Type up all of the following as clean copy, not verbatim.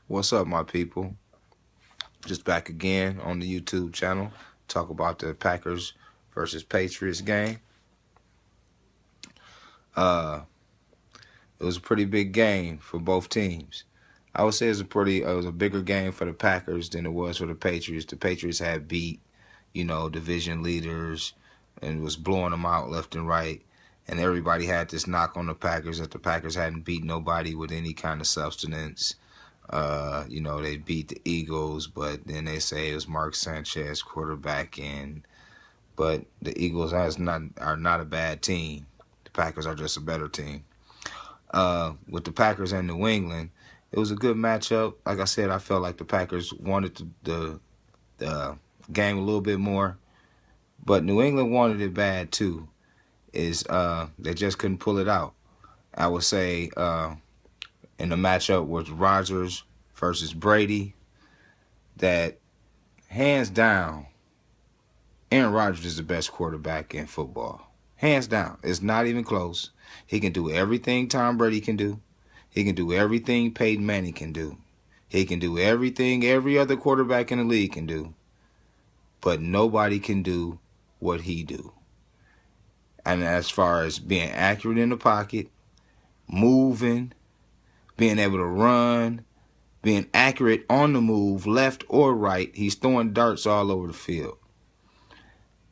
What's up, my people? Just back again on the YouTube channel. Talk about the Packers versus Patriots game. Uh, it was a pretty big game for both teams. I would say it was a bigger game for the Packers than it was for the Patriots. The Patriots had beat, division leaders and was blowing them out left and right. And everybody had this knock on the Packers that the Packers hadn't beat nobody with any kind of substance. They beat the Eagles, but then they say it was Mark Sanchez quarterbacking. But the Eagles are not a bad team. The Packers are just a better team. With the Packers and New England, it was a good matchup. Like I said, I felt like the Packers wanted the game a little bit more, but New England wanted it bad too. They just couldn't pull it out. I would say in the matchup with Rodgers versus Brady, that hands down, Aaron Rodgers is the best quarterback in football. Hands down. It's not even close. He can do everything Tom Brady can do. He can do everything Peyton Manning can do. He can do everything every other quarterback in the league can do. But nobody can do what he do. And as far as being accurate in the pocket, moving, being able to run, being accurate on the move, left or right, he's throwing darts all over the field.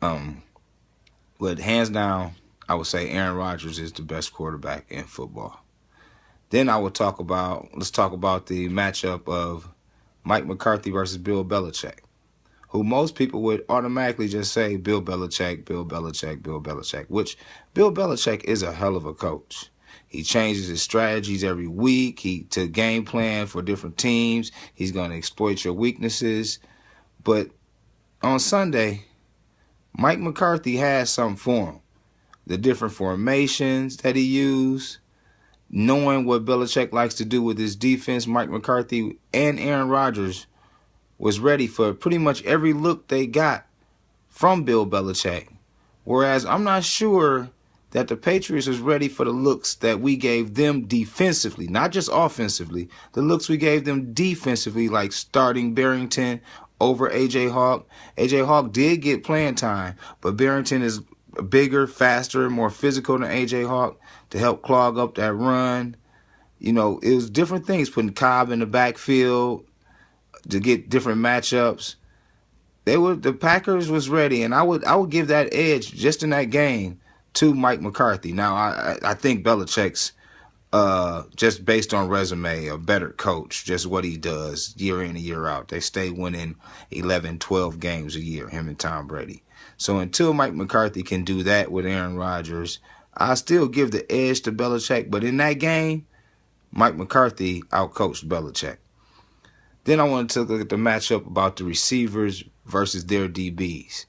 But hands down, I would say Aaron Rodgers is the best quarterback in football. Then let's talk about the matchup of Mike McCarthy versus Bill Belichick, who most people would automatically just say Bill Belichick, Bill Belichick, Bill Belichick, which Bill Belichick is a hell of a coach. He changes his strategies every week to game plan for different teams. He's going to exploit your weaknesses. But on Sunday, Mike McCarthy has something for him. The different formations that he used, knowing what Belichick likes to do with his defense, Mike McCarthy and Aaron Rodgers was ready for pretty much every look they got from Bill Belichick. Whereas I'm not sure that the Patriots was ready for the looks that we gave them defensively, not just offensively, the looks we gave them defensively, like starting Barrington over A.J. Hawk. A.J. Hawk did get playing time, but Barrington is bigger, faster, more physical than A.J. Hawk to help clog up that run. It was different things, putting Cobb in the backfield to get different matchups. The Packers was ready, and I would give that edge just in that game to Mike McCarthy. Now, I think Belichick's, just based on resume, a better coach, just what he does year in and year out. They stay winning 11, 12 games a year, him and Tom Brady. So until Mike McCarthy can do that with Aaron Rodgers, I still give the edge to Belichick. But in that game, Mike McCarthy outcoached Belichick. Then I wanted to look at the matchup about the receivers versus their DBs.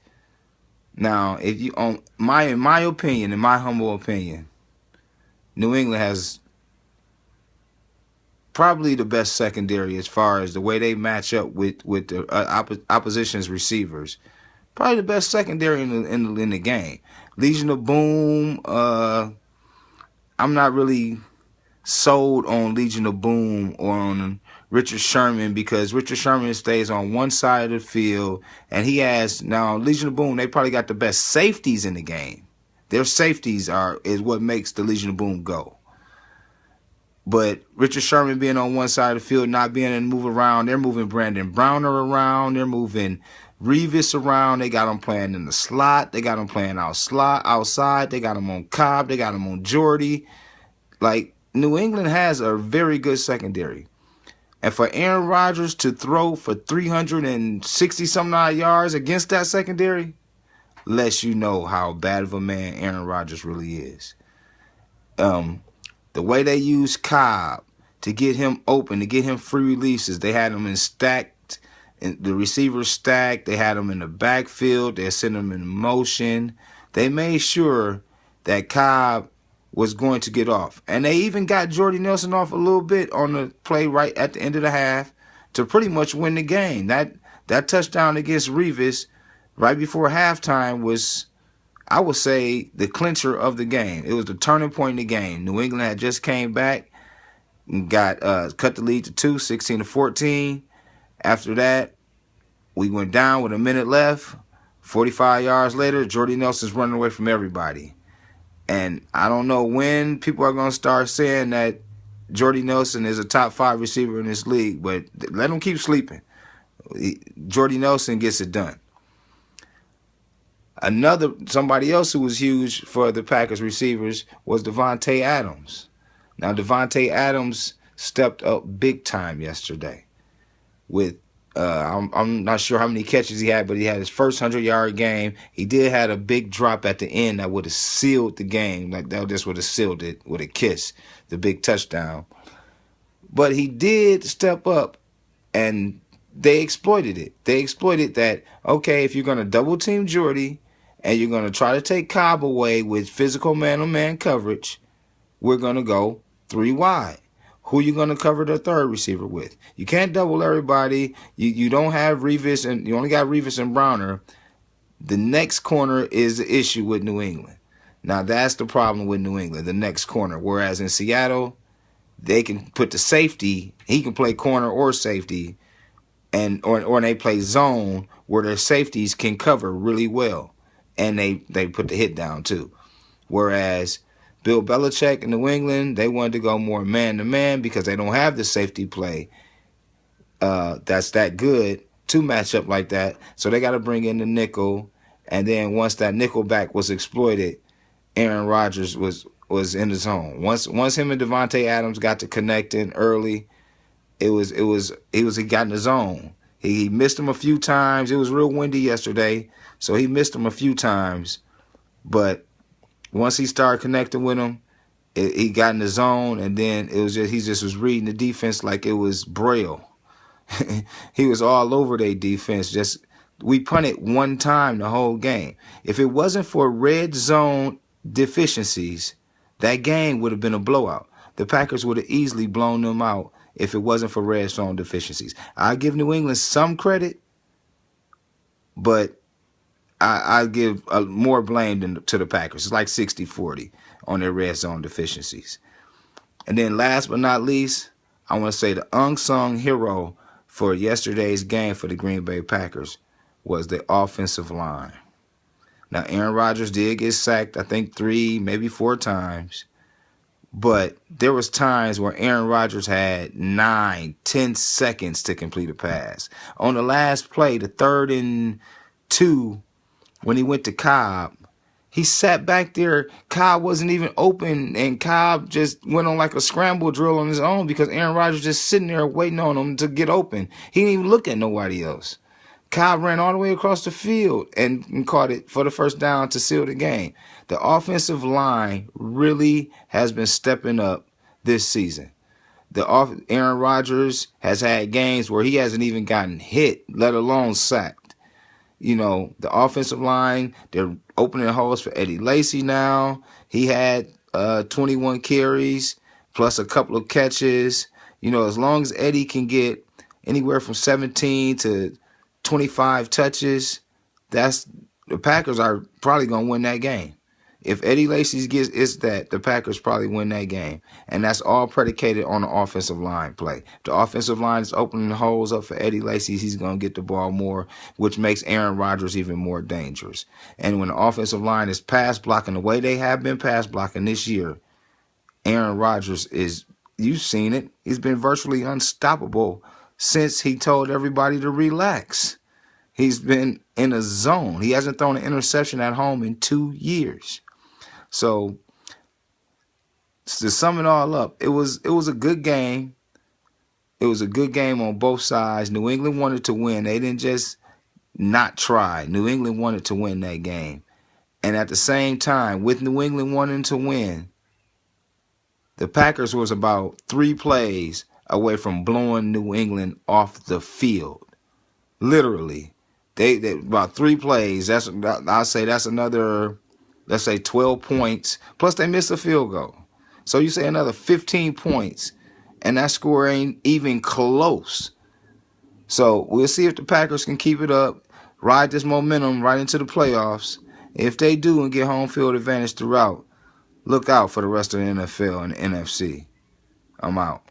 Now, in my opinion, in my humble opinion, New England has probably the best secondary as far as the way they match up with the opposition's receivers. Probably the best secondary in the game. Legion of Boom. I'm not really sold on Legion of Boom or on Richard Sherman, because Richard Sherman stays on one side of the field, and he has now Legion of Boom. They probably got the best safeties in the game. Their safeties is what makes the Legion of Boom go. But Richard Sherman being on one side of the field, not being able to move around, they're moving Brandon Browner around, they're moving Revis around. They got him playing in the slot, they got him playing outside, they got him on Cobb, they got him on Jordy. Like, New England has a very good secondary. And for Aaron Rodgers to throw for 360-some odd yards against that secondary lets you know how bad of a man Aaron Rodgers really is. The way they used Cobb to get him open, to get him free releases, they had him the receivers stacked, they had him in the backfield, they sent him in motion. They made sure that Cobb was going to get off. And they even got Jordy Nelson off a little bit on the play right at the end of the half to pretty much win the game. That touchdown against Revis right before halftime was, I would say, the clincher of the game. It was the turning point in the game. New England had just came back. got cut the lead to 2, 16-14. After that, we went down with a minute left. 45 yards later, Jordy Nelson's running away from everybody. And I don't know when people are going to start saying that Jordy Nelson is a top 5 receiver in this league, but let him keep sleeping. Jordy Nelson gets it done. Somebody else who was huge for the Packers receivers was Davante Adams. Now, Davante Adams stepped up big time yesterday with I'm not sure how many catches he had, but he had his first 100-yard game. He did have a big drop at the end that would have sealed the game. Like, that just would have sealed it with a kiss, the big touchdown. But he did step up, and they exploited it. They exploited that, okay, if you're going to double-team Jordy and you're going to try to take Cobb away with physical man-on-man coverage, we're going to go 3 wide. Who you going to cover the third receiver with? You can't double everybody. You don't have Revis, and you only got Revis and Browner. The next corner is the issue with New England. Now, that's the problem with New England, the next corner. Whereas in Seattle, they can put the safety. He can play corner or safety, or they play zone where their safeties can cover really well, and they put the hit down too. Whereas Bill Belichick in New England, they wanted to go more man-to-man because they don't have the safety play that's that good to match up like that. So they got to bring in the nickel. And then once that nickel back was exploited, Aaron Rodgers was in the zone. Once him and Davante Adams got to connecting early, he got in the zone. He missed him a few times. It was real windy yesterday, so he missed him a few times. But once he started connecting with him, he got in the zone, and then he just was reading the defense like it was Braille. He was all over their defense. We punted one time the whole game. If it wasn't for red zone deficiencies, that game would have been a blowout. The Packers would have easily blown them out if it wasn't for red zone deficiencies. I give New England some credit, but I give more blame to the Packers. It's like 60-40 on their red zone deficiencies. And then last but not least, I want to say the unsung hero for yesterday's game for the Green Bay Packers was the offensive line. Now, Aaron Rodgers did get sacked, I think 3, maybe 4 times. But there was times where Aaron Rodgers had 9, 10 seconds to complete a pass. On the last play, the 3rd and 2, when he went to Cobb, he sat back there. Cobb wasn't even open, and Cobb just went on like a scramble drill on his own because Aaron Rodgers just sitting there waiting on him to get open. He didn't even look at nobody else. Cobb ran all the way across the field and caught it for the first down to seal the game. The offensive line really has been stepping up this season. Aaron Rodgers has had games where he hasn't even gotten hit, let alone sacked. You know, the offensive line, they're opening holes for Eddie Lacy now. He had 21 carries plus a couple of catches. You know, as long as Eddie can get anywhere from 17 to 25 touches, the Packers are probably going to win that game. If Eddie Lacy gets the Packers probably win that game. And that's all predicated on the offensive line play. If the offensive line is opening the holes up for Eddie Lacy, he's going to get the ball more, which makes Aaron Rodgers even more dangerous. And when the offensive line is pass blocking the way they have been pass blocking this year, Aaron Rodgers you've seen it, he's been virtually unstoppable since he told everybody to relax. He's been in a zone. He hasn't thrown an interception at home in 2 years. So to sum it all up, it was a good game. It was a good game on both sides. New England wanted to win. They didn't just not try. New England wanted to win that game. And at the same time, with New England wanting to win, the Packers was about 3 plays away from blowing New England off the field. Literally. They about 3 plays. I'll say that's another, let's say 12 points. Plus they missed a field goal. So you say another 15 points, and that score ain't even close. So we'll see if the Packers can keep it up, ride this momentum right into the playoffs. If they do and get home field advantage throughout, look out for the rest of the NFL and the NFC. I'm out.